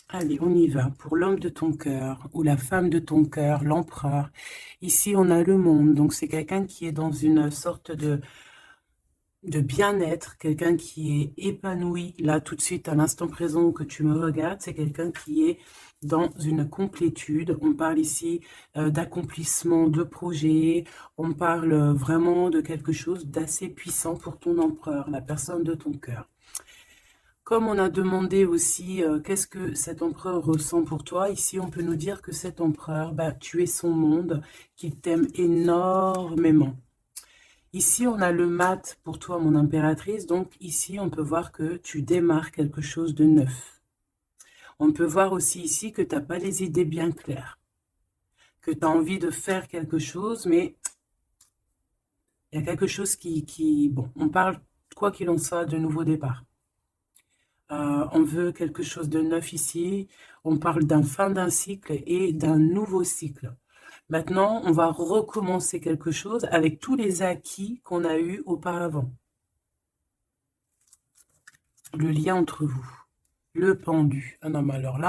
Allez, on y va. Pour l'homme de ton cœur ou la femme de ton cœur, l'empereur. Ici, on a le monde. Donc, c'est quelqu'un qui est dans une sorte de bien-être, quelqu'un qui est épanoui. Là, tout de suite, à l'instant présent que tu me regardes, c'est quelqu'un qui est dans une complétude. On parle ici d'accomplissement de projet. On parle vraiment de quelque chose d'assez puissant pour ton empereur, la personne de ton cœur. Comme on a demandé aussi qu'est-ce que cet empereur ressent pour toi, ici on peut nous dire que cet empereur, bah, tu es son monde, qu'il t'aime énormément. Ici on a le mat pour toi mon impératrice, donc ici on peut voir que tu démarres quelque chose de neuf. On peut voir aussi ici que tu n'as pas les idées bien claires, que tu as envie de faire quelque chose, mais il y a quelque chose bon, on parle quoi qu'il en soit de nouveau départ. On veut quelque chose de neuf ici. On parle d'un fin d'un cycle et d'un nouveau cycle. Maintenant, on va recommencer quelque chose avec tous les acquis qu'on a eus auparavant. Le lien entre vous. Le pendu. Ah non, mais alors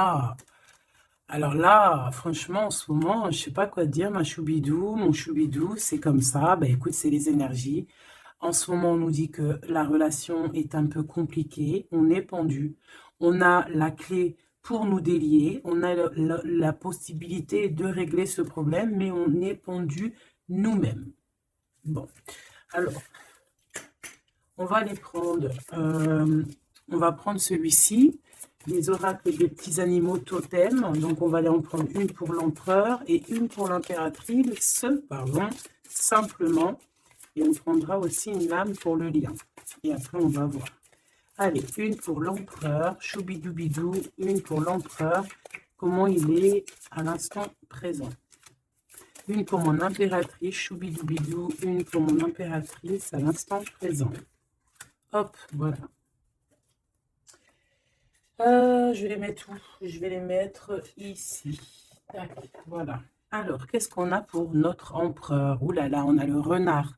là, franchement, en ce moment, je sais pas quoi dire, ma choubidou, mon choubidou, c'est comme ça. Ben écoute, c'est les énergies. En ce moment, on nous dit que la relation est un peu compliquée, on est pendu, on a la clé pour nous délier, on a la possibilité de régler ce problème, mais on est pendu nous-mêmes. Bon, alors, on va les prendre. On va prendre celui-ci, les oracles des petits animaux totems. Donc, on va aller en prendre une pour l'empereur et une pour l'impératrice, pardon, simplement. Et on prendra aussi une lame pour le lien. Et après, on va voir. Allez, une pour l'empereur, choubidoubidou, une pour l'empereur, comment il est à l'instant présent. Une pour mon impératrice, choubidoubidou, une pour mon impératrice à l'instant présent. Hop, voilà. Je vais les mettre où? Je vais les mettre ici. Tac, voilà. Alors, qu'est-ce qu'on a pour notre empereur? Ouh là là, on a le renard.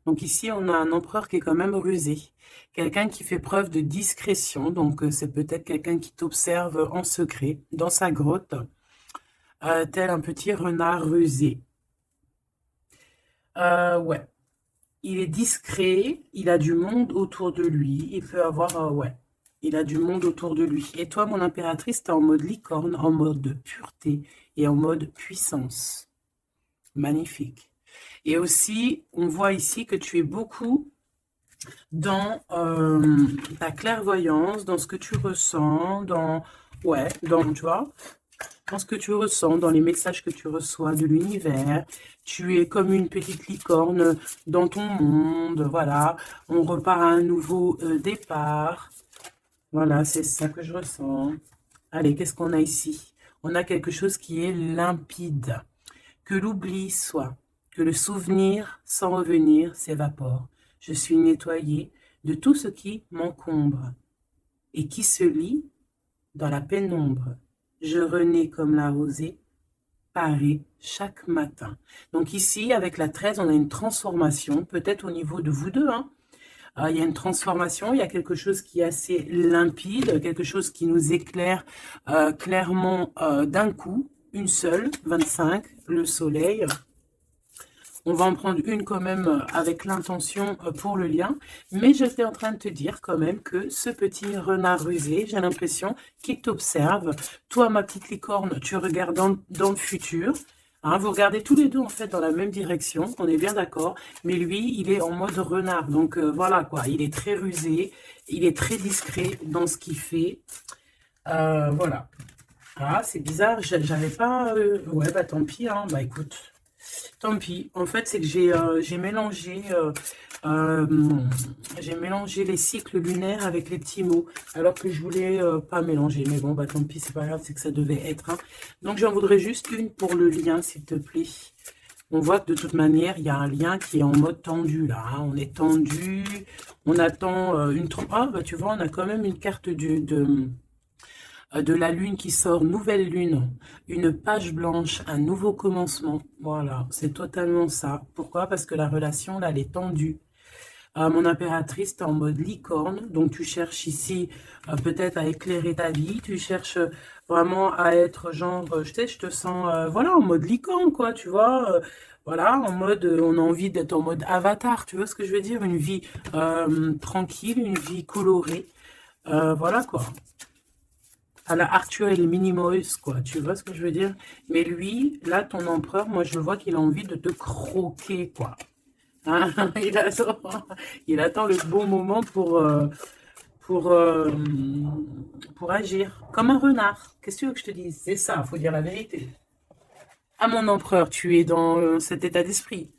Donc ici, on a un empereur qui est quand même rusé. Quelqu'un qui fait preuve de discrétion. Donc, c'est peut-être quelqu'un qui t'observe en secret dans sa grotte, tel un petit renard rusé. Ouais. Il est discret, il a du monde autour de lui. Il peut avoir, ouais, il a du monde autour de lui. Et toi, mon impératrice, tu es en mode licorne, en mode pureté et en mode puissance. Magnifique. Et aussi, on voit ici que tu es beaucoup dans ta clairvoyance, dans ce que tu ressens, ouais, tu vois, dans ce que tu ressens, dans les messages que tu reçois de l'univers. Tu es comme une petite licorne dans ton monde, voilà. On repart à un nouveau départ. Voilà, c'est ça que je ressens. Allez, qu'est-ce qu'on a ici? On a quelque chose qui est limpide. Que l'oubli soit, que le souvenir sans revenir s'évapore. Je suis nettoyée de tout ce qui m'encombre et qui se lie dans la pénombre. Je renais comme la rosée, parée chaque matin. Donc ici, avec la 13, on a une transformation, peut-être au niveau de vous deux, hein. Il y a une transformation, il y a quelque chose qui est assez limpide, quelque chose qui nous éclaire clairement d'un coup, une seule, 25, le soleil. On va en prendre une quand même avec l'intention pour le lien. Mais j'étais en train de te dire quand même que ce petit renard rusé, j'ai l'impression qu'il t'observe. Toi, ma petite licorne, tu regardes dans le futur. Hein, vous regardez tous les deux en fait dans la même direction, on est bien d'accord. Mais lui, il est en mode renard. Donc voilà quoi, il est très rusé, il est très discret dans ce qu'il fait. Voilà. Ah, c'est bizarre, j'avais pas... Ouais, bah tant pis, hein. Bah écoute... Tant pis. En fait, c'est que euh, j'ai mélangé les cycles lunaires avec les petits mots, alors que je voulais pas mélanger. Mais bon, bah tant pis, c'est pas grave, c'est que ça devait être. Hein. Donc, j'en voudrais juste une pour le lien, s'il te plaît. On voit que de toute manière, il y a un lien qui est en mode tendu, là. Hein. On est tendu, on attend une... Ah, bah tu vois, on a quand même une carte de la lune qui sort, nouvelle lune, une page blanche, un nouveau commencement. Voilà, c'est totalement ça. Pourquoi? Parce que la relation, là, elle est tendue. Mon impératrice, tu es en mode licorne, donc tu cherches ici peut-être à éclairer ta vie, tu cherches vraiment à être genre, je sais, je te sens, voilà, en mode licorne, quoi, tu vois, voilà, en mode, on a envie d'être en mode avatar, tu vois ce que je veux dire, une vie tranquille, une vie colorée, voilà, quoi. À la Arthur et les Minimoys, quoi, tu vois ce que je veux dire? Mais lui, là, ton empereur, moi, je vois qu'il a envie de te croquer, quoi. Hein, il attend le bon moment pour, euh, pour agir. Comme un renard. Qu'est-ce que tu veux que je te dise? C'est ça, faut dire la vérité. Ah, mon empereur, tu es dans cet état d'esprit.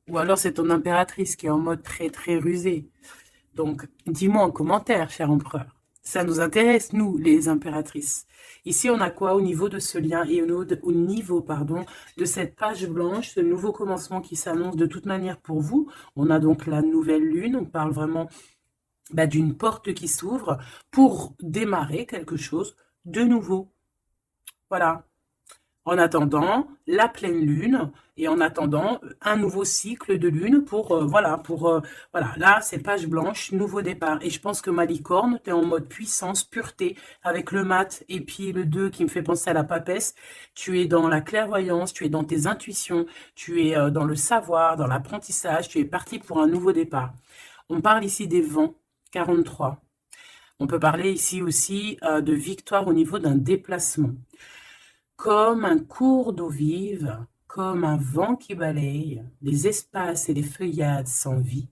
Ou alors c'est ton impératrice qui est en mode très très rusé. Donc, dis-moi en commentaire, cher empereur. Ça nous intéresse, nous, les impératrices. Ici, on a quoi au niveau de ce lien et au niveau, pardon, de cette page blanche, ce nouveau commencement qui s'annonce de toute manière pour vous. On a donc la nouvelle lune. On parle vraiment bah, d'une porte qui s'ouvre pour démarrer quelque chose de nouveau. Voilà. En attendant la pleine lune et en attendant un nouveau cycle de lune pour, voilà, là, c'est page blanche, nouveau départ. Et je pense que ma licorne, tu es en mode puissance, pureté, avec le mat et puis le 2 qui me fait penser à la papesse. Tu es dans la clairvoyance, tu es dans tes intuitions, tu es dans le savoir, dans l'apprentissage, tu es parti pour un nouveau départ. On parle ici des vents, 43. On peut parler ici aussi de victoire au niveau d'un déplacement. Comme un cours d'eau vive, comme un vent qui balaye les espaces et les feuillades sans vie,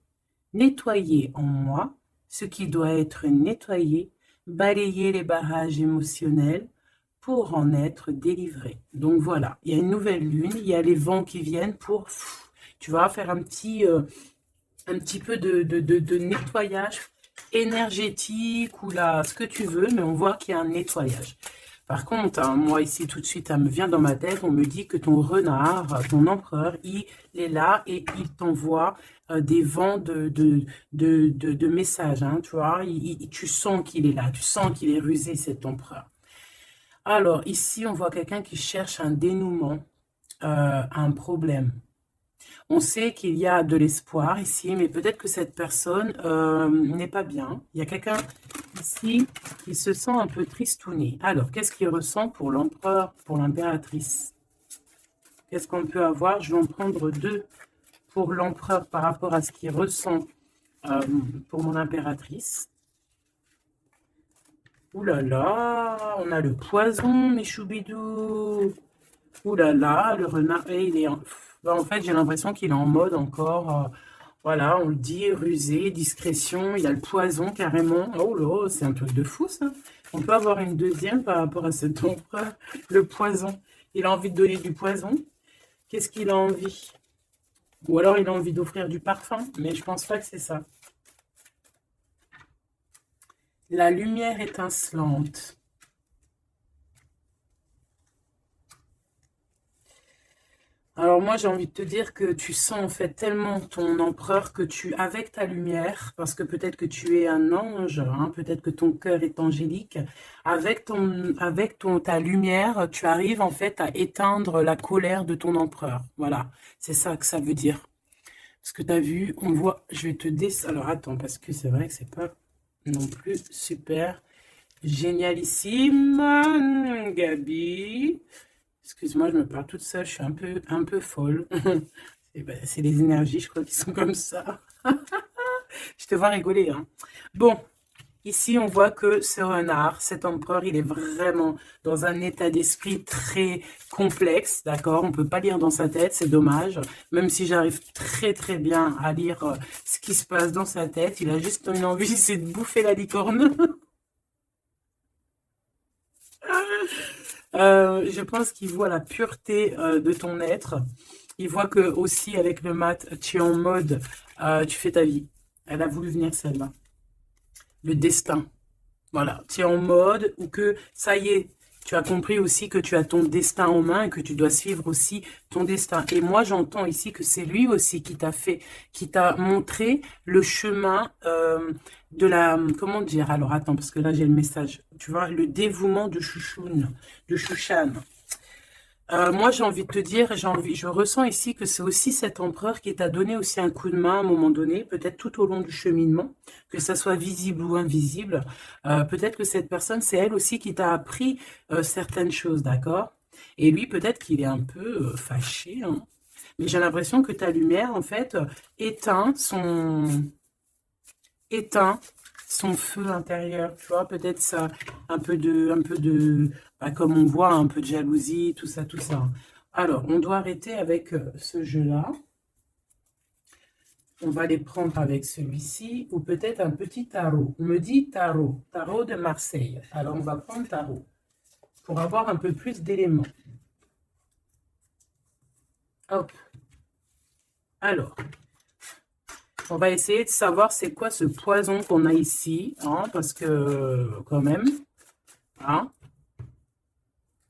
nettoyer en moi ce qui doit être nettoyé, balayer les barrages émotionnels pour en être délivré. Donc voilà, il y a une nouvelle lune, il y a les vents qui viennent pour, tu vas faire un petit peu de nettoyage énergétique ou là, ce que tu veux, mais on voit qu'il y a un nettoyage. Par contre, hein, moi ici tout de suite, ça me vient dans ma tête, on me dit que ton renard, ton empereur, il est là et il t'envoie des vents de messages, hein, tu vois, tu sens qu'il est là, tu sens qu'il est rusé cet empereur. Alors ici, on voit quelqu'un qui cherche un dénouement, un problème. On sait qu'il y a de l'espoir ici, mais peut-être que cette personne n'est pas bien. Il y a quelqu'un ici qui se sent un peu tristouné. Alors, qu'est-ce qu'il ressent pour l'empereur, pour l'impératrice? Qu'est-ce qu'on peut avoir? Je vais en prendre deux pour l'empereur par rapport à ce qu'il ressent pour mon impératrice. Ouh là là, on a le poison, mes choubidous. Ouh là là, le renard, il est en fait, j'ai l'impression qu'il est en mode encore, voilà, on le dit, rusé, discrétion, il a le poison carrément. Oh là, c'est un truc de fou ça. On peut avoir une deuxième par rapport à cet empereur, le poison. Il a envie de donner du poison. Qu'est-ce qu'il a envie? Ou alors il a envie d'offrir du parfum, mais je pense pas que c'est ça. La lumière étincelante. Alors moi, j'ai envie de te dire que tu sens en fait tellement ton empereur que tu, avec ta lumière, parce que peut-être que tu es un ange, hein, peut-être que ton cœur est angélique, ta lumière, tu arrives en fait à éteindre la colère de ton empereur. Voilà, c'est ça que ça veut dire. Parce que tu as vu, on voit, je vais te descendre. Alors attends, parce que c'est vrai que c'est pas non plus super génialissime, Gabi. Excuse-moi, je me parle toute seule, je suis un peu folle. Ben, c'est les énergies, je crois, qui sont comme ça. Je te vois rigoler, hein. Bon, ici, on voit que ce renard, cet empereur, il est vraiment dans un état d'esprit très complexe, d'accord? On ne peut pas lire dans sa tête, c'est dommage. Même si j'arrive très très bien à lire ce qui se passe dans sa tête, il a juste une envie, c'est de bouffer la licorne. Je pense qu'il voit la pureté de ton être. Il voit que aussi avec le mat, tu es en mode, tu fais ta vie. Elle a voulu venir celle-là. Le destin. Voilà, tu es en mode où que ça y est, tu as compris aussi que tu as ton destin en main et que tu dois suivre aussi ton destin. Et moi, j'entends ici que c'est lui aussi qui t'a fait, qui t'a montré le chemin de la, comment dire, alors attends, parce que là j'ai le message, tu vois, le dévouement de Chouchoun, de Chouchan. Moi, j'ai envie de te dire, je ressens ici que c'est aussi cet empereur qui t'a donné aussi un coup de main à un moment donné, peut-être tout au long du cheminement, que ça soit visible ou invisible. Peut-être que cette personne, c'est elle aussi qui t'a appris certaines choses, d'accord? Et lui, peut-être qu'il est un peu fâché, hein. Mais j'ai l'impression que ta lumière, en fait, éteint éteint son feu intérieur, tu vois, peut-être ça, bah, comme on voit, un peu de jalousie, tout ça, tout ça. Alors, on doit arrêter avec ce jeu-là. On va les prendre avec celui-ci, ou peut-être un petit tarot. On me dit tarot, tarot de Marseille. Alors, on va prendre tarot, pour avoir un peu plus d'éléments. Hop. Alors, on va essayer de savoir c'est quoi ce poison qu'on a ici, hein, parce que, quand même, hein,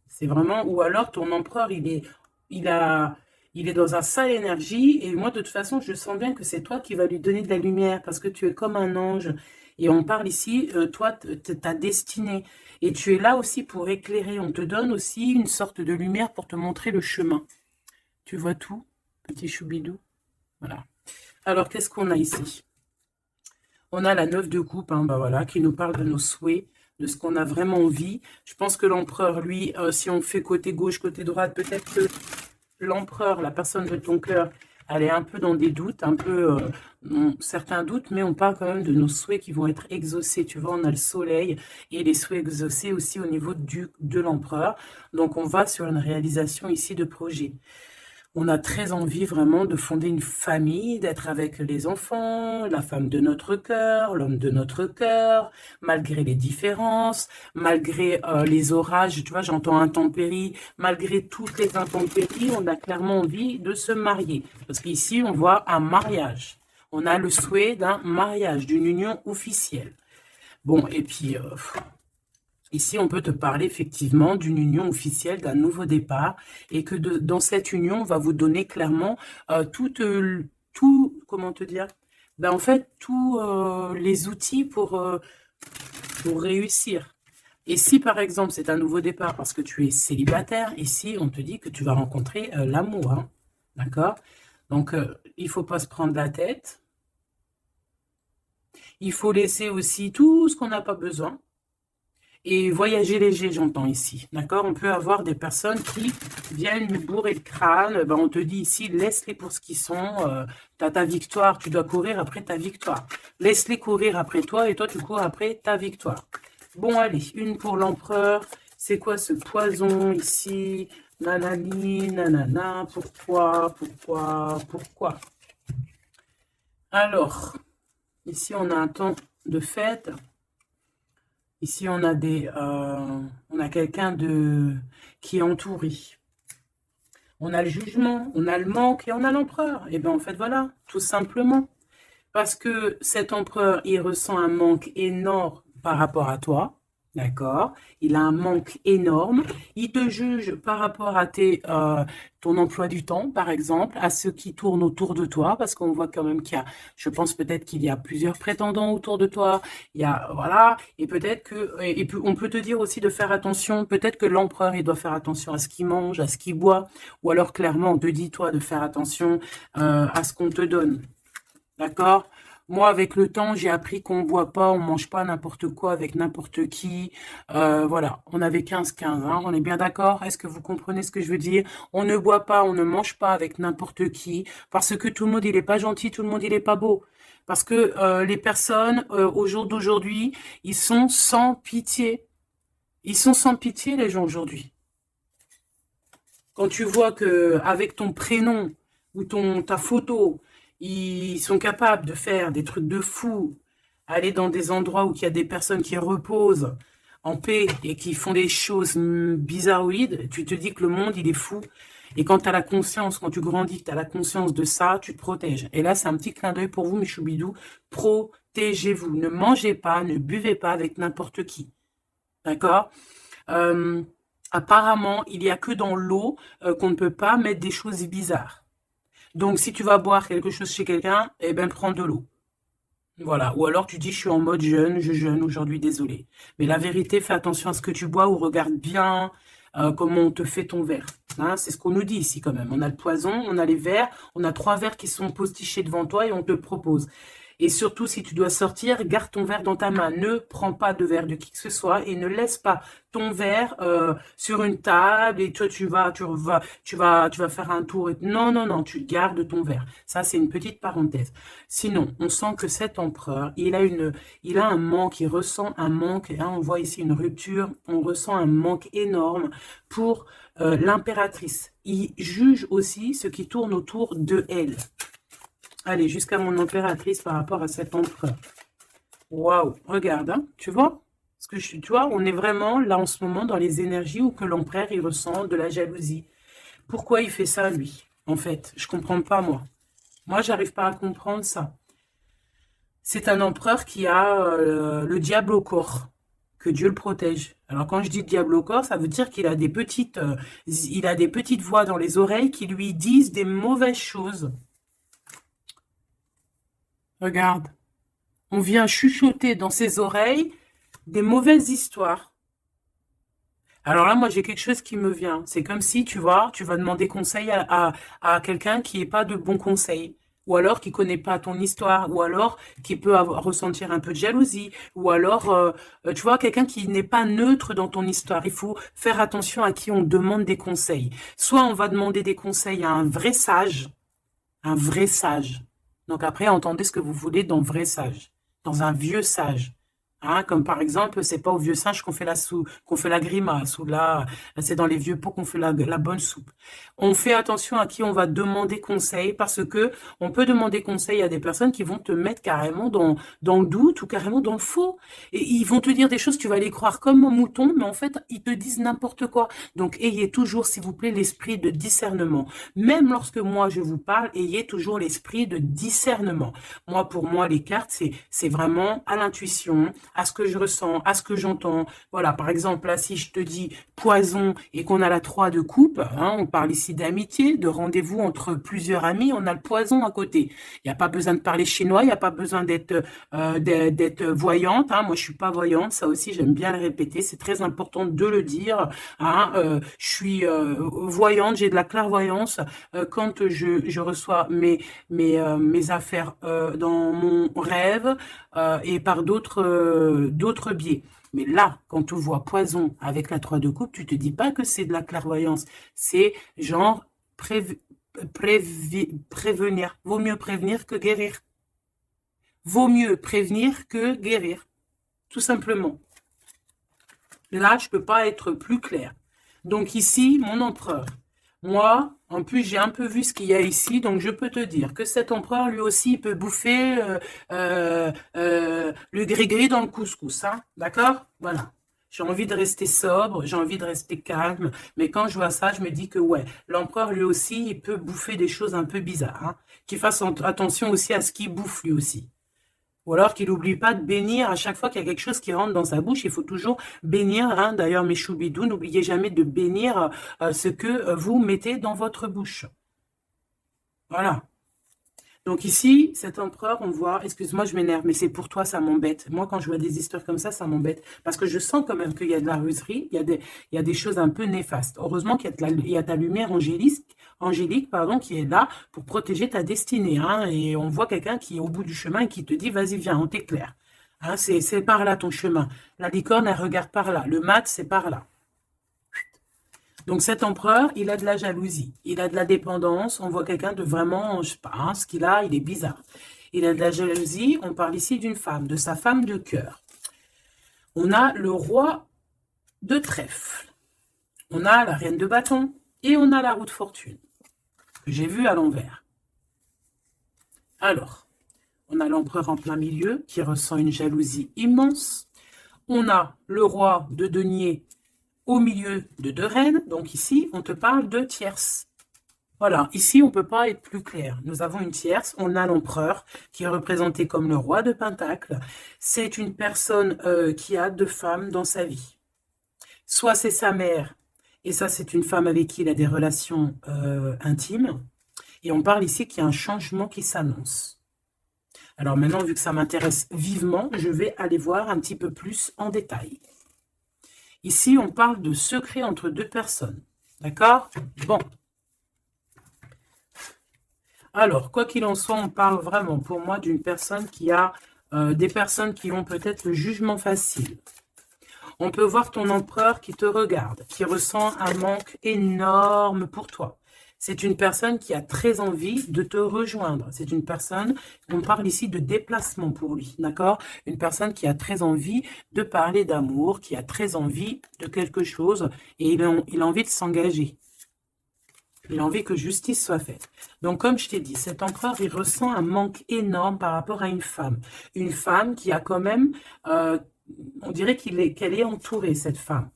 c'est vraiment, ou alors ton empereur, il a, il est dans un sale énergie, et moi, de toute façon, je sens bien que c'est toi qui vas lui donner de la lumière, parce que tu es comme un ange, et on parle ici, toi, ta destinée, et tu es là aussi pour éclairer, on te donne aussi une sorte de lumière pour te montrer le chemin. Tu vois tout, petit choubidou? Voilà. Alors, qu'est-ce qu'on a ici? On a la 9 de coupe, hein, bah voilà, qui nous parle de nos souhaits, de ce qu'on a vraiment envie. Je pense que l'empereur, lui, si on fait côté gauche, côté droite, peut-être que l'empereur, la personne de ton cœur, elle est un peu dans des doutes, un peu certains doutes, mais on parle quand même de nos souhaits qui vont être exaucés. Tu vois, on a le soleil et les souhaits exaucés aussi au niveau de l'empereur. Donc, on va sur une réalisation ici de projet. On a très envie vraiment de fonder une famille, d'être avec les enfants, la femme de notre cœur, l'homme de notre cœur, malgré les différences, malgré les orages, tu vois, j'entends intempéries, malgré toutes les intempéries, on a clairement envie de se marier. Parce qu'ici, on voit un mariage. On a le souhait d'un mariage, d'une union officielle. Bon, et puis, ici, on peut te parler effectivement d'une union officielle, d'un nouveau départ, et que dans cette union, on va vous donner clairement tout, comment te dire, ben, en fait, tous les outils pour réussir. Et si, par exemple, c'est un nouveau départ parce que tu es célibataire, ici, on te dit que tu vas rencontrer l'amour, hein, d'accord? Donc, il faut pas se prendre la tête. Il faut laisser aussi tout ce qu'on n'a pas besoin. Et voyager léger, j'entends ici, d'accord? On peut avoir des personnes qui viennent nous bourrer le crâne. Ben, on te dit ici, laisse-les pour ce qu'ils sont. Tu as ta victoire, tu dois courir après ta victoire. Laisse-les courir après toi et toi, tu cours après ta victoire. Bon, allez, une pour l'empereur. C'est quoi ce poison ici? Nanani, nanana, pourquoi? Alors, ici, on a un temps de fête. Ici, on a quelqu'un qui est entouré. On a le jugement, on a le manque et on a l'empereur. Et bien, en fait, voilà, tout simplement. Parce que cet empereur, il ressent un manque énorme par rapport à toi. D'accord? Il a un manque énorme. Il te juge par rapport à ton emploi du temps, par exemple, à ceux qui tournent autour de toi, parce qu'on voit quand même je pense peut-être qu'il y a plusieurs prétendants autour de toi. Il y a, voilà, et peut-être on peut te dire aussi de faire attention. Peut-être que l'empereur, il doit faire attention à ce qu'il mange, à ce qu'il boit, ou alors clairement, on te dit, toi, de faire attention à ce qu'on te donne. D'accord? Moi, avec le temps, j'ai appris qu'on ne boit pas, on ne mange pas n'importe quoi avec n'importe qui. Voilà, on avait 15-15, hein, on est bien d'accord? Est-ce que vous comprenez ce que je veux dire? On ne boit pas, on ne mange pas avec n'importe qui, parce que tout le monde, il n'est pas gentil, tout le monde, il n'est pas beau. Parce que les personnes, au jour d'aujourd'hui, ils sont sans pitié. Ils sont sans pitié, les gens, aujourd'hui. Quand tu vois que avec ton prénom ou ta photo, ils sont capables de faire des trucs de fou, aller dans des endroits où il y a des personnes qui reposent en paix et qui font des choses bizarroïdes, tu te dis que le monde, il est fou. Et quand tu as la conscience, quand tu grandis, tu as la conscience de ça, tu te protèges. Et là, c'est un petit clin d'œil pour vous, mes choubidous. Protégez-vous. Ne mangez pas, ne buvez pas avec n'importe qui. D'accord? Apparemment, il n'y a que dans l'eau qu'on ne peut pas mettre des choses bizarres. Donc, si tu vas boire quelque chose chez quelqu'un, eh ben, prends de l'eau. Voilà. Ou alors, tu dis, je suis en mode jeûne, je jeûne aujourd'hui, désolé. Mais la vérité, fais attention à ce que tu bois ou regarde bien comment on te fait ton verre. Hein, c'est ce qu'on nous dit ici quand même. On a le poison, on a les vers, on a 3 vers qui sont postichés devant toi et on te le propose. Et surtout, si tu dois sortir, garde ton verre dans ta main. Ne prends pas de verre de qui que ce soit et ne laisse pas ton verre sur une table et toi tu vas faire un tour. Non, non, non, tu gardes ton verre. Ça, c'est une petite parenthèse. Sinon, on sent que cet empereur, il a un manque, il ressent un manque. Hein, on voit ici une rupture, on ressent un manque énorme pour l'impératrice. Il juge aussi ce qui tourne autour de elle. Allez, jusqu'à mon impératrice par rapport à cet empereur. Waouh, regarde, hein, tu vois ce que tu vois, on est vraiment là en ce moment dans les énergies où que l'empereur, il ressent de la jalousie. Pourquoi il fait ça, lui? En fait, je comprends pas, moi. Moi, j'arrive pas à comprendre ça. C'est un empereur qui a le diable au corps. Que Dieu le protège. Alors, quand je dis diable au corps, ça veut dire qu'il a il a des petites voix dans les oreilles qui lui disent des mauvaises choses. Regarde, on vient chuchoter dans ses oreilles des mauvaises histoires. Alors là, moi, j'ai quelque chose qui me vient. C'est comme si, tu vois, tu vas demander conseil à quelqu'un qui n'est pas de bons conseils. Ou alors qui connaît pas ton histoire. Ou alors qui peut ressentir un peu de jalousie. Ou alors, tu vois, quelqu'un qui n'est pas neutre dans ton histoire. Il faut faire attention à qui on demande des conseils. Soit on va demander des conseils à un vrai sage. Un vrai sage. Donc après, entendez ce que vous voulez dans vrai sage, dans un vieux sage. Hein, comme par exemple, c'est pas au vieux singe qu'on fait qu'on fait la grimace, ou là, c'est dans les vieux pots qu'on fait la bonne soupe. On fait attention à qui on va demander conseil, parce que on peut demander conseil à des personnes qui vont te mettre carrément dans le doute ou carrément dans le faux. Et ils vont te dire des choses, tu vas les croire comme un mouton, mais en fait, ils te disent n'importe quoi. Donc, ayez toujours, s'il vous plaît, l'esprit de discernement. Même lorsque moi, je vous parle, ayez toujours l'esprit de discernement. Moi, pour moi, les cartes, c'est vraiment à l'intuition, à ce que je ressens, à ce que j'entends. Voilà, par exemple, là, si je te dis poison et qu'on a la 3 de coupe, hein, on parle ici d'amitié, de rendez-vous entre plusieurs amis, on a le poison à côté. Il n'y a pas besoin de parler chinois, il n'y a pas besoin d'être voyante. Hein. Moi, je suis pas voyante, ça aussi, j'aime bien le répéter, c'est très important de le dire. Hein. Je suis voyante, j'ai de la clairvoyance quand je reçois mes affaires dans mon rêve et par d'autres biais. Mais là, quand tu vois poison avec la 3 de coupe, tu te dis pas que c'est de la clairvoyance. C'est genre prévenir. Vaut mieux prévenir que guérir. Vaut mieux prévenir que guérir. Tout simplement. Là, je peux pas être plus clair. Donc ici, mon empereur. Moi, en plus, j'ai un peu vu ce qu'il y a ici, donc je peux te dire que cet empereur, lui aussi, il peut bouffer le gris-gris dans le couscous, hein, d'accord? Voilà. J'ai envie de rester sobre, j'ai envie de rester calme, mais quand je vois ça, je me dis que ouais, l'empereur, lui aussi, il peut bouffer des choses un peu bizarres, hein, qu'il fasse attention aussi à ce qu'il bouffe, lui aussi. Ou alors qu'il n'oublie pas de bénir à chaque fois qu'il y a quelque chose qui rentre dans sa bouche. Il faut toujours bénir. Hein. D'ailleurs, mes choubidous, n'oubliez jamais de bénir ce que vous mettez dans votre bouche. Voilà. Donc ici, cet empereur, on voit, excuse-moi, je m'énerve, mais c'est pour toi, ça m'embête. Moi, quand je vois des histoires comme ça m'embête. Parce que je sens quand même qu'il y a de la ruserie, il y a des choses un peu néfastes. Heureusement qu'il y a ta lumière angélique, pardon, qui est là pour protéger ta destinée. Hein, et on voit quelqu'un qui est au bout du chemin et qui te dit, vas-y, viens, on t'éclaire. Hein, c'est par là ton chemin. La licorne, elle regarde par là. Le mat, c'est par là. Donc cet empereur, il a de la jalousie, il a de la dépendance, on voit quelqu'un de vraiment, je sais pas, hein, ce qu'il a, il est bizarre. Il a de la jalousie, on parle ici d'une femme, de sa femme de cœur. On a le roi de trèfle, on a la reine de bâton et on a la roue de fortune, que j'ai vu à l'envers. Alors, on a l'empereur en plein milieu qui ressent une jalousie immense. On a le roi de denier au milieu de 2 reines, donc ici, on te parle de tierce. Voilà, ici, on ne peut pas être plus clair. Nous avons une tierce, on a l'empereur, qui est représenté comme le roi de Pentacle. C'est une personne qui a 2 femmes dans sa vie. Soit c'est sa mère, et ça, c'est une femme avec qui il a des relations intimes. Et on parle ici qu'il y a un changement qui s'annonce. Alors maintenant, vu que ça m'intéresse vivement, je vais aller voir un petit peu plus en détail. Ici, on parle de secret entre 2 personnes. D'accord? Bon. Alors, quoi qu'il en soit, on parle vraiment, pour moi, d'une personne qui a des personnes qui ont peut-être le jugement facile. On peut voir ton empereur qui te regarde, qui ressent un manque énorme pour toi. C'est une personne qui a très envie de te rejoindre. C'est une personne, on parle ici de déplacement pour lui, d'accord? Une personne qui a très envie de parler d'amour, qui a très envie de quelque chose et il a envie de s'engager. Il a envie que justice soit faite. Donc, comme je t'ai dit, cet empereur, il ressent un manque énorme par rapport à une femme. Une femme qui a quand même, on dirait qu'elle est entourée, cette femme.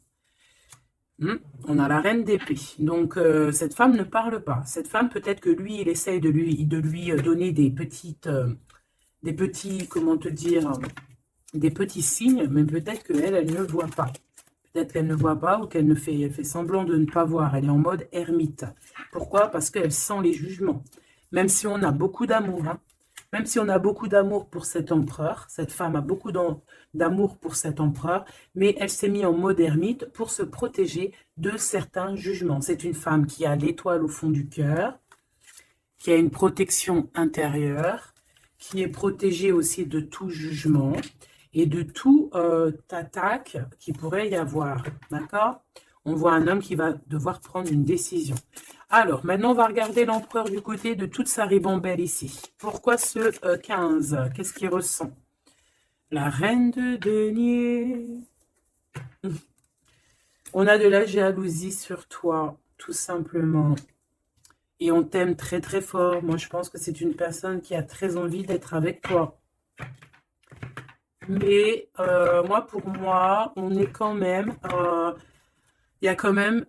On a la reine d'épée. Donc, cette femme ne parle pas. Cette femme, peut-être que lui, il essaye de lui donner des petits, comment te dire, des petits signes, mais peut-être qu'elle, elle ne voit pas. Peut-être qu'elle ne voit pas ou qu'elle fait semblant de ne pas voir. Elle est en mode ermite. Pourquoi? Parce qu'elle sent les jugements. Même si on a beaucoup d'amour, hein, même si on a beaucoup d'amour pour cet empereur, cette femme a beaucoup d'amour pour cet empereur, mais elle s'est mise en mode ermite pour se protéger de certains jugements. C'est une femme qui a l'étoile au fond du cœur, qui a une protection intérieure, qui est protégée aussi de tout jugement et de tout attaque qui pourrait y avoir. D'accord? On voit un homme qui va devoir prendre une décision. Alors, maintenant, on va regarder l'empereur du côté de toute sa ribambelle ici. Pourquoi ce 15? Qu'est-ce qu'il ressent? La reine de denier. On a de la jalousie sur toi, tout simplement. Et on t'aime très, très fort. Moi, je pense que c'est une personne qui a très envie d'être avec toi. Mais pour moi, on est quand même...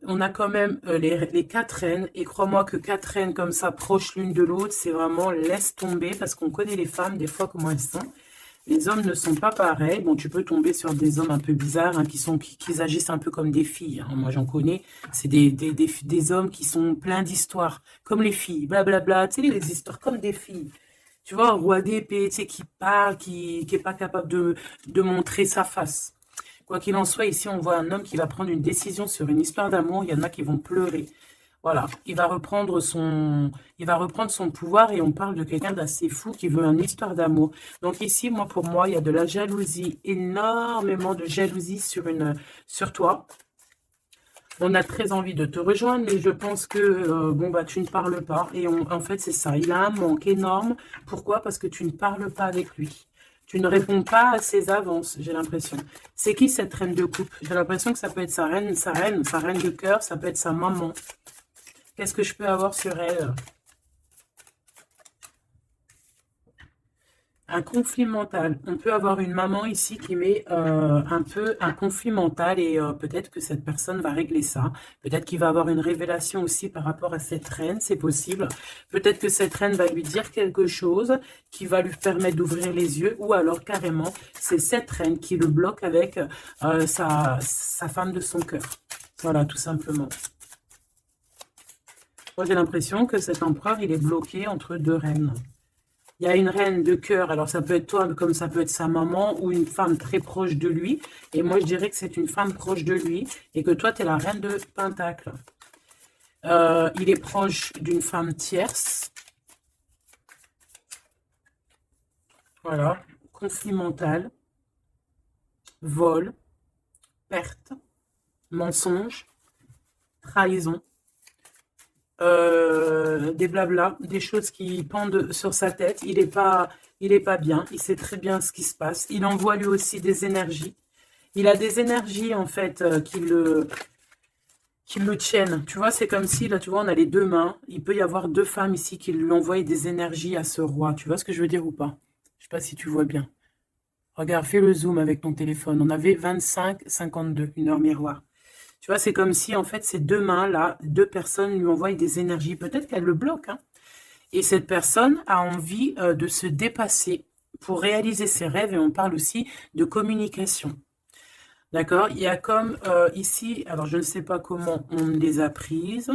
on a quand même les 4 reines, et crois-moi que 4 reines comme ça, proches l'une de l'autre, c'est vraiment laisse tomber, parce qu'on connaît les femmes, des fois, comment elles sont. Les hommes ne sont pas pareils. Bon, tu peux tomber sur des hommes un peu bizarres, hein, qui agissent un peu comme des filles, hein. Moi, j'en connais. C'est des hommes qui sont pleins d'histoires, comme les filles, blablabla. Tu sais, les histoires comme des filles. Tu vois, un roi d'épée, tu sais, qui parle, qui est pas capable de montrer sa face. Quoi qu'il en soit, ici, on voit un homme qui va prendre une décision sur une histoire d'amour. Il y en a qui vont pleurer. Voilà, il va reprendre son pouvoir, et on parle de quelqu'un d'assez fou qui veut une histoire d'amour. Donc ici, pour moi, il y a de la jalousie, énormément de jalousie sur toi. On a très envie de te rejoindre, mais je pense que tu ne parles pas. Et en fait, c'est ça. Il a un manque énorme. Pourquoi? Parce que tu ne parles pas avec lui. Tu ne réponds pas à ses avances, j'ai l'impression. C'est qui cette reine de coupe? J'ai l'impression que ça peut être sa reine de cœur, ça peut être sa maman. Qu'est-ce que je peux avoir sur elle? Un conflit mental. On peut avoir une maman ici qui met un peu un conflit mental, et peut-être que cette personne va régler ça. Peut-être qu'il va avoir une révélation aussi par rapport à cette reine, c'est possible. Peut-être que cette reine va lui dire quelque chose qui va lui permettre d'ouvrir les yeux, ou alors carrément, c'est cette reine qui le bloque avec sa femme de son cœur. Voilà, tout simplement. Moi, j'ai l'impression que cet empereur, il est bloqué entre 2 reines. Il y a une reine de cœur, alors ça peut être toi, comme ça peut être sa maman, ou une femme très proche de lui. Et moi, je dirais que c'est une femme proche de lui, et que toi, tu es la reine de Pentacle. Il est proche d'une femme tierce. Voilà, conflit mental, vol, perte, mensonge, trahison. Des blabla, des choses qui pendent sur sa tête. Il est pas bien. Il sait très bien ce qui se passe. Il envoie lui aussi des énergies. Il a des énergies en fait qui le tiennent. Tu vois, c'est comme si là, tu vois, on a les 2 mains. Il peut y avoir 2 femmes ici qui lui envoient des énergies à ce roi. Tu vois ce que je veux dire ou pas? Je sais pas si tu vois bien. Regarde, fais le zoom avec ton téléphone. On avait 25-52, une heure miroir. Tu vois, c'est comme si, en fait, ces 2 mains-là, 2 personnes lui envoient des énergies. Peut-être qu'elle le bloque, hein. Et cette personne a envie de se dépasser pour réaliser ses rêves. Et on parle aussi de communication. D'accord? Il y a comme ici, alors je ne sais pas comment on les a prises.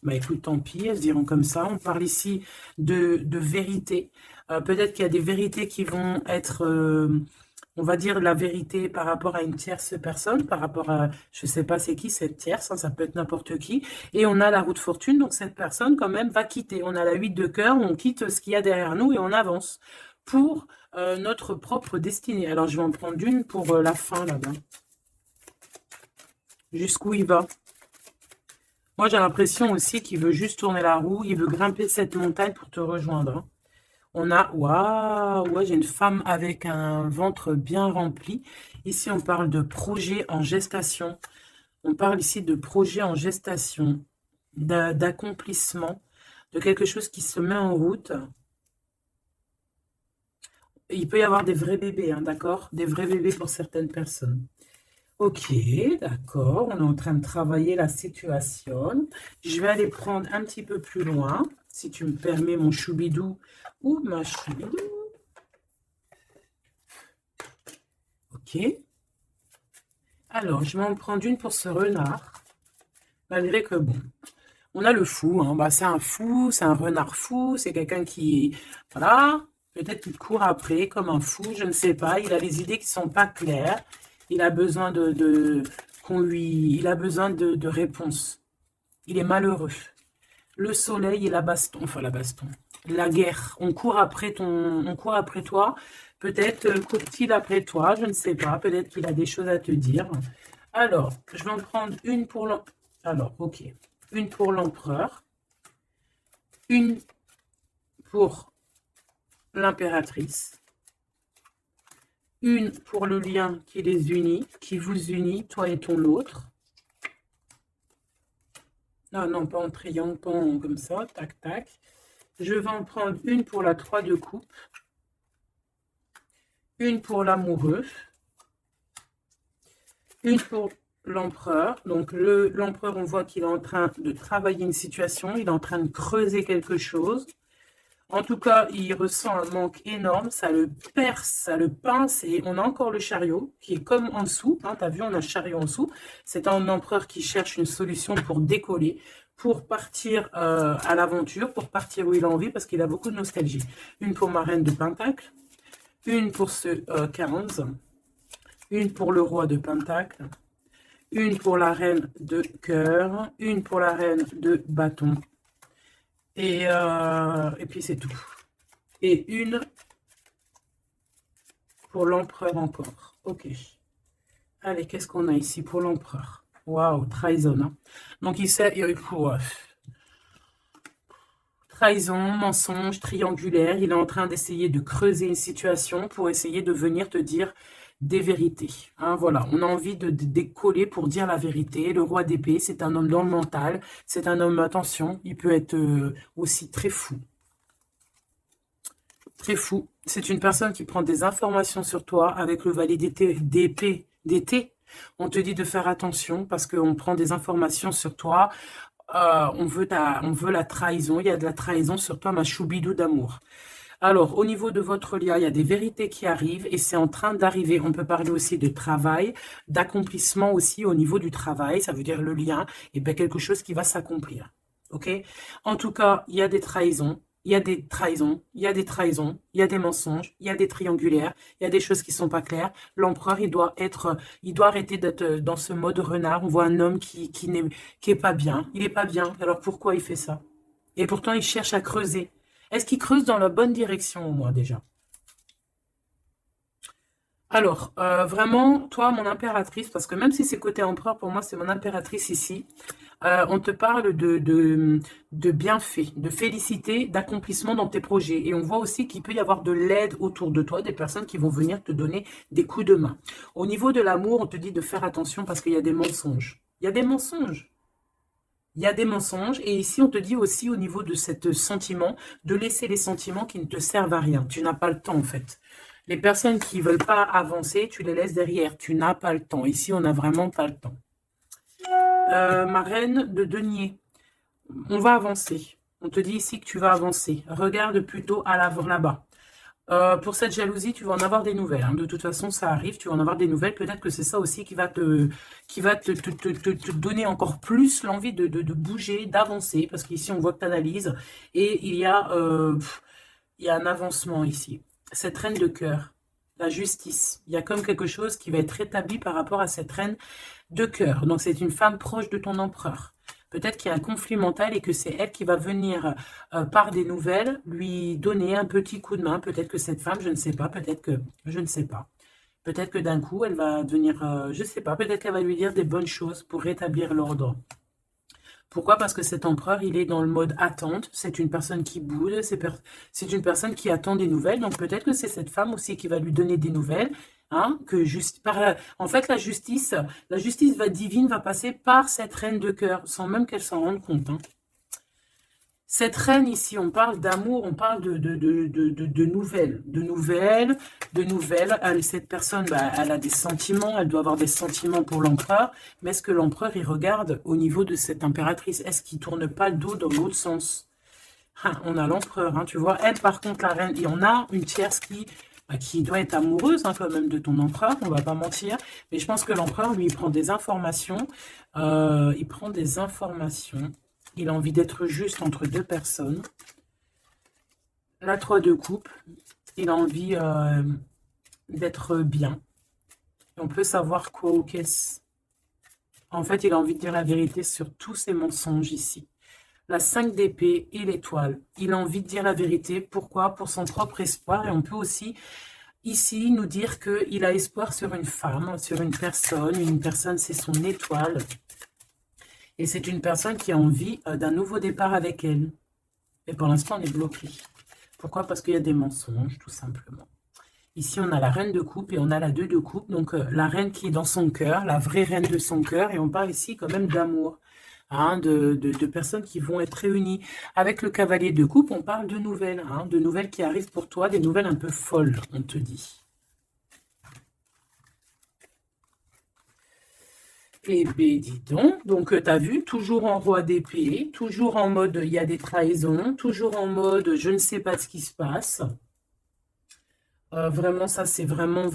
Bah écoute, tant pis, elles se diront comme ça. On parle ici de vérité. Peut-être qu'il y a des vérités qui vont être on va dire la vérité par rapport à une tierce personne, par rapport à, je sais pas c'est qui cette tierce, hein, ça peut être n'importe qui. Et on a la roue de fortune, donc cette personne quand même va quitter. On a la 8 de cœur, on quitte ce qu'il y a derrière nous et on avance pour notre propre destinée. Alors je vais en prendre une pour la fin là-bas. Jusqu'où il va? Moi j'ai l'impression aussi qu'il veut juste tourner la roue, il veut grimper cette montagne pour te rejoindre, hein. On a, waouh, ouais, j'ai une femme avec un ventre bien rempli. Ici, on parle de projet en gestation. On parle ici de projet en gestation, d'accomplissement, de quelque chose qui se met en route. Il peut y avoir des vrais bébés, hein, d'accord? Des vrais bébés pour certaines personnes. Ok, d'accord. On est en train de travailler la situation. Je vais aller prendre un petit peu plus loin, si tu me permets, mon choubidou ou ma choubidou. Ok. Alors, je vais en prendre une pour ce renard. Malgré que, bon, on a le fou, hein. Bah, c'est un fou, c'est un renard fou, c'est quelqu'un qui, voilà, peut-être qu'il court après comme un fou, je ne sais pas. Il a des idées qui ne sont pas claires. Il a besoin il a besoin de réponses. Il est malheureux. Le soleil et la baston, enfin la baston, la guerre. On court après toi. Peut-être court-il après toi, je ne sais pas. Peut-être qu'il a des choses à te dire. Alors, je vais en prendre une pour l'empereur. Alors, ok. Une pour l'empereur. Une pour l'impératrice. Une pour le lien qui les unit, qui vous unit, toi et ton autre. Non, non, pas en triangle, pas en comme ça, tac, tac. Je vais en prendre une pour la 3 de coupe. Une pour l'amoureux. Une pour l'empereur. Donc, l'empereur, on voit qu'il est en train de travailler une situation. Il est en train de creuser quelque chose. En tout cas, il ressent un manque énorme. Ça le perce, ça le pince. Et on a encore le chariot qui est comme en dessous. Hein, tu as vu, on a le chariot en dessous. C'est un empereur qui cherche une solution pour décoller, pour partir à l'aventure, pour partir où il a envie, parce qu'il a beaucoup de nostalgie. Une pour ma reine de Pentacle. Une pour ce 15. Une pour le roi de Pentacle. Une pour la reine de cœur. Une pour la reine de bâton. Et puis c'est tout. Et une pour l'empereur encore. Ok. Allez, qu'est-ce qu'on a ici pour l'empereur? Waouh, trahison. Hein. Donc il sait, trahison, mensonge, triangulaire. Il est en train d'essayer de creuser une situation pour essayer de venir te dire des vérités. Hein, voilà, on a envie de décoller pour dire la vérité. Le roi d'épée, c'est un homme dans le mental. C'est un homme, attention, il peut être aussi très fou. Très fou. C'est une personne qui prend des informations sur toi avec le valet d'épée d'été. On te dit de faire attention parce qu'on prend des informations sur toi. On veut la trahison. Il y a de la trahison sur toi, ma choubidou d'amour. Alors, au niveau de votre lien, il y a des vérités qui arrivent et c'est en train d'arriver. On peut parler aussi de travail, d'accomplissement aussi au niveau du travail. Ça veut dire le lien, et bien quelque chose qui va s'accomplir. Ok? En tout cas, il y a des trahisons. Il y a des trahisons, il y a des trahisons, il y a des mensonges, il y a des triangulaires, il y a des choses qui sont pas claires. L'empereur, il doit arrêter d'être dans ce mode renard. On voit un homme qui est pas bien. Il est pas bien. Alors pourquoi il fait ça? Et pourtant, il cherche à creuser. Est-ce qu'il creuse dans la bonne direction au moins déjà? Alors, vraiment, toi, mon impératrice, parce que même si c'est côté empereur, pour moi, c'est mon impératrice ici, on te parle de bienfaits, de félicité, d'accomplissement dans tes projets. Et on voit aussi qu'il peut y avoir de l'aide autour de toi, des personnes qui vont venir te donner des coups de main. Au niveau de l'amour, on te dit de faire attention parce qu'il y a des mensonges. Il y a des mensonges. Il y a des mensonges et ici on te dit aussi au niveau de cet sentiment, de laisser les sentiments qui ne te servent à rien. Tu n'as pas le temps en fait. Les personnes qui ne veulent pas avancer, tu les laisses derrière. Tu n'as pas le temps. Ici on n'a vraiment pas le temps. Ma reine de denier, on va avancer. On te dit ici que tu vas avancer. Regarde plutôt à l'avant là-bas. Pour cette jalousie, tu vas en avoir des nouvelles. Hein. De toute façon, ça arrive, tu vas en avoir des nouvelles. Peut-être que c'est ça aussi qui va te donner encore plus l'envie de bouger, d'avancer. Parce qu'ici, on voit que tu analyses. Et il y a un avancement ici. Cette reine de cœur, la justice. Il y a comme quelque chose qui va être rétabli par rapport à cette reine de cœur. Donc, c'est une femme proche de ton empereur. Peut-être qu'il y a un conflit mental et que c'est elle qui va venir, par des nouvelles, lui donner un petit coup de main. Peut-être que cette femme, je ne sais pas, peut-être que, je ne sais pas. Peut-être que d'un coup, elle va devenir, je ne sais pas, peut-être qu'elle va lui dire des bonnes choses pour rétablir l'ordre. Pourquoi? Parce que cet empereur, il est dans le mode attente. C'est une personne qui boude, c'est une personne qui attend des nouvelles. Donc peut-être que c'est cette femme aussi qui va lui donner des nouvelles. Hein, que juste en fait, la justice divine va passer par cette reine de cœur, sans même qu'elle s'en rende compte. Hein. Cette reine ici, on parle d'amour, on parle de nouvelles, cette personne, bah, elle a des sentiments, elle doit avoir des sentiments pour l'empereur, mais est-ce que l'empereur, il regarde au niveau de cette impératrice? Est-ce qu'il tourne pas le dos dans l'autre sens? Ah, on a l'empereur, hein, tu vois. Elle, par contre, la reine, il y en a une tierce qui doit être amoureuse, hein, quand même, de ton empereur, on va pas mentir, mais je pense que l'empereur, lui, il prend des informations, il a envie d'être juste entre deux personnes. La 3 de coupe, il a envie d'être bien. On peut savoir quoi ou qu'est-ce. En fait, il a envie de dire la vérité sur tous ses mensonges ici. La 5 d'épée et l'étoile. Il a envie de dire la vérité. Pourquoi? Pour son propre espoir. Et on peut aussi, ici, nous dire qu'il a espoir sur une femme, sur une personne. Une personne, c'est son étoile. Et c'est une personne qui a envie d'un nouveau départ avec elle. Mais pour l'instant, on est bloqué. Pourquoi? Parce qu'il y a des mensonges, tout simplement. Ici, on a la reine de coupe et on a la 2 de coupe. Donc, la reine qui est dans son cœur, la vraie reine de son cœur. Et on parle ici quand même d'amour, hein, de personnes qui vont être réunies. Avec le cavalier de coupe, on parle de nouvelles qui arrivent pour toi, des nouvelles un peu folles, on te dit. Eh bien, dis donc, tu as vu, toujours en roi d'épée, toujours en mode il y a des trahisons, toujours en mode je ne sais pas ce qui se passe. Vraiment, ça c'est vraiment,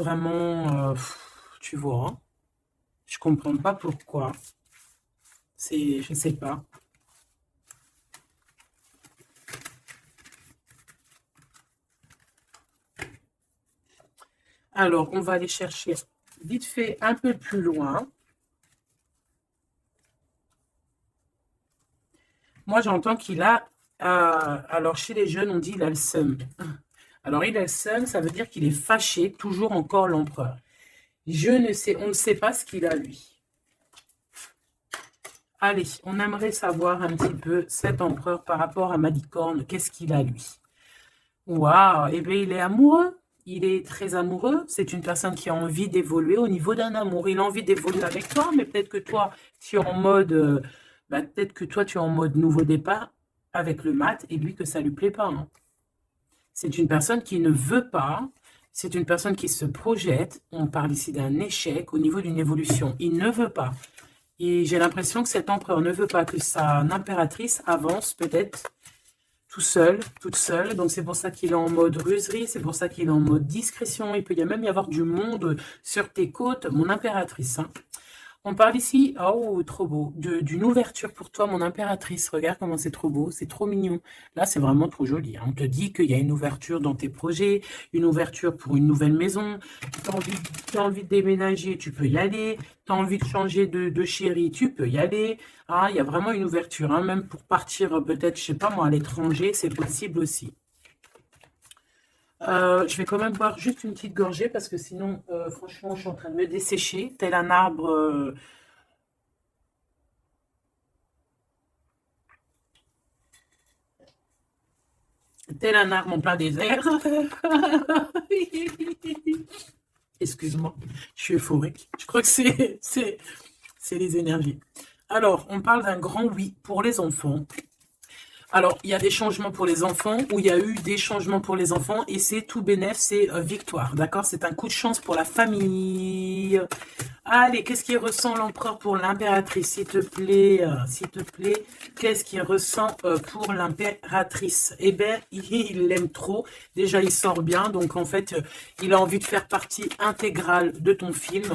tu vois, hein, je comprends pas pourquoi. Je sais pas. Alors, on va aller chercher vite fait un peu plus loin. Moi, j'entends qu'il a... alors, chez les jeunes, on dit il a le seum. Alors, il a le seum, ça veut dire qu'il est fâché, toujours encore l'empereur. Je ne sais, on ne sait pas ce qu'il a, lui. Allez, on aimerait savoir un petit peu cet empereur par rapport à Malicorne. Qu'est-ce qu'il a, lui? Waouh, eh bien, il est amoureux. Il est très amoureux. C'est une personne qui a envie d'évoluer au niveau d'un amour. Il a envie d'évoluer avec toi, mais peut-être que toi, tu es en mode... peut-être que toi, tu es en mode nouveau départ avec le mat et lui, que ça ne lui plaît pas. Hein. C'est une personne qui ne veut pas. C'est une personne qui se projette. On parle ici d'un échec au niveau d'une évolution. Il ne veut pas. Et j'ai l'impression que cet empereur ne veut pas que sa impératrice avance peut-être tout seul, toute seule. Donc c'est pour ça qu'il est en mode ruserie, c'est pour ça qu'il est en mode discrétion. Il peut même y avoir du monde sur tes côtes, mon impératrice. Hein. On parle ici, oh, trop beau, d'une ouverture pour toi, mon impératrice. Regarde comment c'est trop beau, c'est trop mignon. Là, c'est vraiment trop joli. Hein. On te dit qu'il y a une ouverture dans tes projets, une ouverture pour une nouvelle maison. Tu as envie de déménager, tu peux y aller. Tu as envie de changer de chérie, tu peux y aller. Ah, il y a vraiment une ouverture, hein. Même pour partir peut-être, je sais pas moi, à l'étranger, c'est possible aussi. Je vais quand même boire juste une petite gorgée parce que sinon, franchement, je suis en train de me dessécher, tel un arbre. Tel un arbre en plein désert. Excuse-moi, je suis euphorique. Je crois que c'est les énergies. Alors, on parle d'un grand oui pour les enfants. Alors, il y a des changements pour les enfants, ou il y a eu des changements pour les enfants, et c'est tout bénef, c'est victoire, d'accord? C'est un coup de chance pour la famille. Allez, qu'est-ce qu'il ressent l'empereur pour l'impératrice, s'il te plaît, qu'est-ce qu'il ressent pour l'impératrice? Eh bien, il l'aime trop, déjà il sort bien, donc en fait, il a envie de faire partie intégrale de ton film.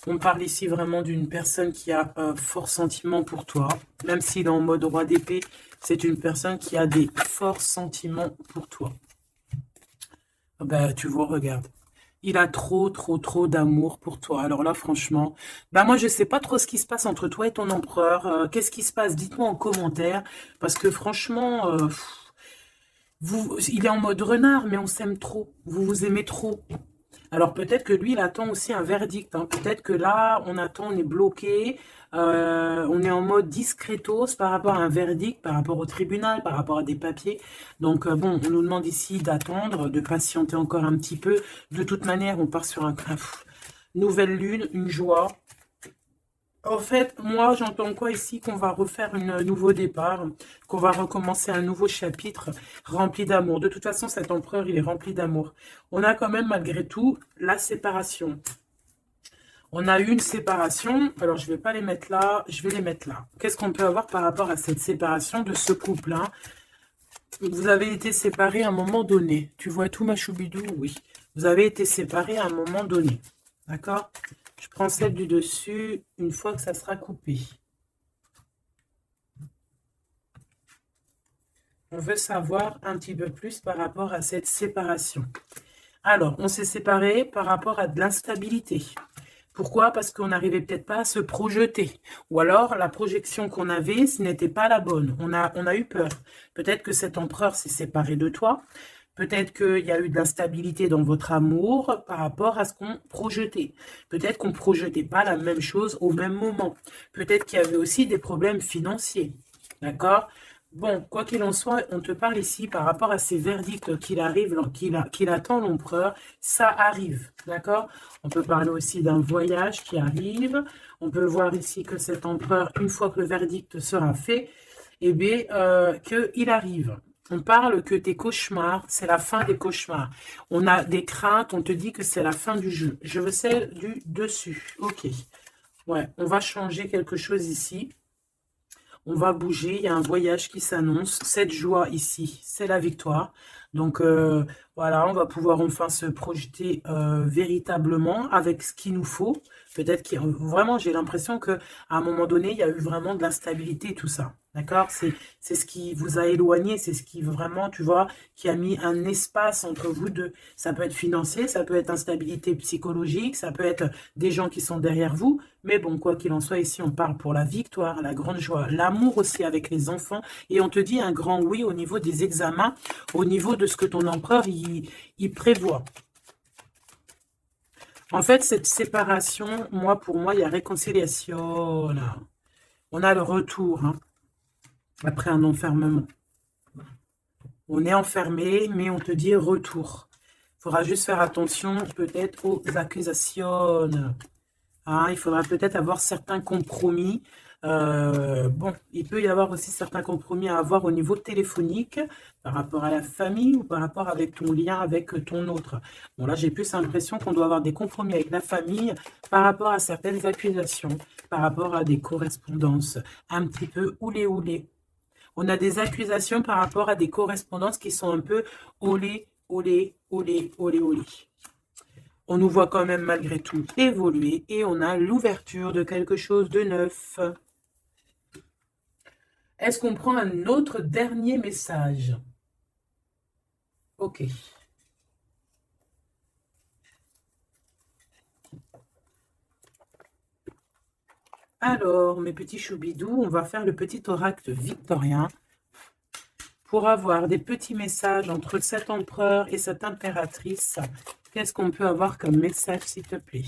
On parle ici vraiment d'une personne qui a fort sentiment pour toi, même s'il est en mode roi d'épée, c'est une personne qui a des forts sentiments pour toi. Ben, tu vois, regarde. Il a trop, trop, trop d'amour pour toi. Alors là, franchement, bah moi, je sais pas trop ce qui se passe entre toi et ton empereur. Qu'est-ce qui se passe? Dites-moi en commentaire. Parce que franchement, il est en mode renard, mais on s'aime trop. Vous vous aimez trop. Alors peut-être que lui, il attend aussi un verdict, hein. Peut-être que là, on attend, on est bloqué, on est en mode discretos par rapport à un verdict, par rapport au tribunal, par rapport à des papiers. Donc bon, on nous demande ici d'attendre, de patienter encore un petit peu. De toute manière, on part sur un nouvelle lune, une joie. En fait, moi, j'entends quoi ici? Qu'on va refaire un nouveau départ, qu'on va recommencer un nouveau chapitre rempli d'amour. De toute façon, cet empereur, il est rempli d'amour. On a quand même, malgré tout, la séparation. On a eu une séparation. Alors, je ne vais pas les mettre là, je vais les mettre là. Qu'est-ce qu'on peut avoir par rapport à cette séparation de ce couple-là? Vous avez été séparés à un moment donné. Tu vois tout, ma choubidou? Oui. Vous avez été séparés à un moment donné. D'accord? Je prends celle du dessus une fois que ça sera coupé. On veut savoir un petit peu plus par rapport à cette séparation. Alors, on s'est séparés par rapport à de l'instabilité. Pourquoi? Parce qu'on n'arrivait peut-être pas à se projeter. Ou alors, la projection qu'on avait, ce n'était pas la bonne. On a eu peur. Peut-être que cet empereur s'est séparé de toi. Peut-être qu'il y a eu de l'instabilité dans votre amour par rapport à ce qu'on projetait. Peut-être qu'on ne projetait pas la même chose au même moment. Peut-être qu'il y avait aussi des problèmes financiers. D'accord? Bon, quoi qu'il en soit, on te parle ici par rapport à ces verdicts qu'il attend l'empereur. Ça arrive, d'accord? On peut parler aussi d'un voyage qui arrive. On peut voir ici que cet empereur, une fois que le verdict sera fait, eh bien, qu'il arrive. On parle que tes cauchemars, c'est la fin des cauchemars. On a des craintes, on te dit que c'est la fin du jeu. Je veux celle du dessus. Ok. Ouais, on va changer quelque chose ici. On va bouger, il y a un voyage qui s'annonce. Cette joie ici, c'est la victoire. Donc voilà, on va pouvoir enfin se projeter véritablement avec ce qu'il nous faut. Peut-être que vraiment, j'ai l'impression qu'à un moment donné, il y a eu vraiment de l'instabilité et tout ça. D'accord? C'est ce qui vous a éloigné, c'est ce qui vraiment, tu vois, qui a mis un espace entre vous deux. Ça peut être financier, ça peut être instabilité psychologique, ça peut être des gens qui sont derrière vous. Mais bon, quoi qu'il en soit, ici, on parle pour la victoire, la grande joie, l'amour aussi avec les enfants. Et on te dit un grand oui au niveau des examens, au niveau de ce que ton empereur, il prévoit. En fait, cette séparation, pour moi, il y a réconciliation. Là. On a le retour, hein, après un enfermement. On est enfermé, mais on te dit retour. Il faudra juste faire attention peut-être aux accusations. Hein, il faudra peut-être avoir certains compromis. Bon, il peut y avoir aussi certains compromis à avoir au niveau téléphonique par rapport à la famille ou par rapport avec ton lien avec ton autre. Bon, là, j'ai plus l'impression qu'on doit avoir des compromis avec la famille par rapport à certaines accusations, par rapport à des correspondances un petit peu oulé. On a des accusations par rapport à des correspondances qui sont un peu olé. On nous voit quand même malgré tout évoluer et on a l'ouverture de quelque chose de neuf. Est-ce qu'on prend un autre dernier message? Ok. Alors, mes petits choubidous, on va faire le petit oracle victorien pour avoir des petits messages entre cet empereur et cette impératrice. Qu'est-ce qu'on peut avoir comme message, s'il te plaît?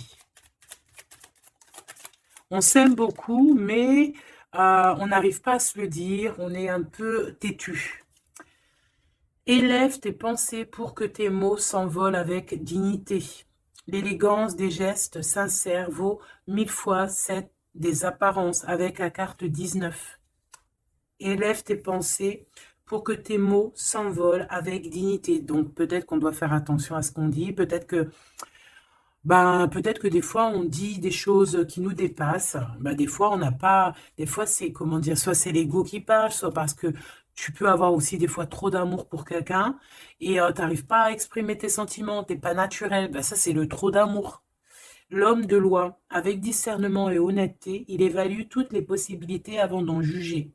On s'aime beaucoup, mais on n'arrive pas à se le dire. On est un peu têtu. Élève tes pensées pour que tes mots s'envolent avec dignité. L'élégance des gestes sincères vaut 1000 fois celle des apparences avec la carte 19. Élève tes pensées pour que tes mots s'envolent avec dignité. Donc peut-être qu'on doit faire attention à ce qu'on dit, peut-être que des fois on dit des choses qui nous dépassent. Des fois on n'a pas, des fois c'est comment dire, soit c'est l'ego qui parle, soit parce que tu peux avoir aussi des fois trop d'amour pour quelqu'un et tu n'arrives pas à exprimer tes sentiments, t'es pas naturel. Ça c'est le trop d'amour. L'homme de loi, avec discernement et honnêteté, il évalue toutes les possibilités avant d'en juger.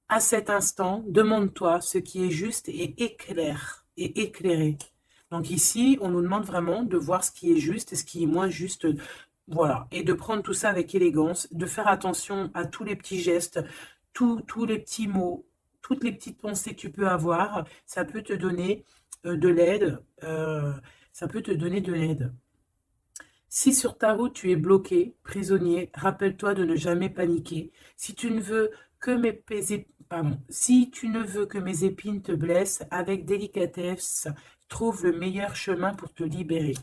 À cet instant, demande-toi ce qui est juste et éclairé. Donc ici, on nous demande vraiment de voir ce qui est juste et ce qui est moins juste. Voilà. Et de prendre tout ça avec élégance, de faire attention à tous les petits gestes, tous les petits mots, toutes les petites pensées que tu peux avoir. Ça peut te donner de l'aide. Ça peut te donner de l'aide. Si sur ta route tu es bloqué, prisonnier, rappelle-toi de ne jamais paniquer. Si tu ne veux que si tu ne veux que mes épines te blessent, avec délicatesse, trouve le meilleur chemin pour te libérer.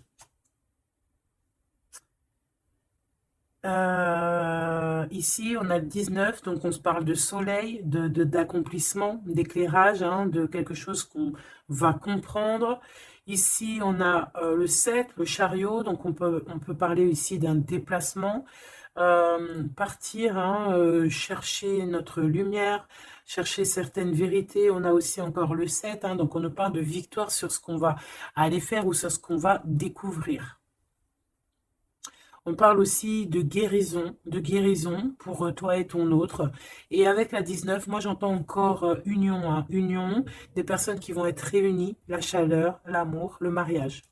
Ici, on a le 19, donc on se parle de soleil, d'accomplissement, d'éclairage, hein, de quelque chose qu'on va comprendre. Ici, on a le 7, le chariot, donc on peut parler ici d'un déplacement. Partir, hein, chercher notre lumière, chercher certaines vérités. On a aussi encore le 7, hein, donc on nous parle de victoire sur ce qu'on va aller faire ou sur ce qu'on va découvrir. On parle aussi de guérison pour toi et ton autre. Et avec la 19, moi j'entends encore union, hein, union, des personnes qui vont être réunies, la chaleur, l'amour, le mariage.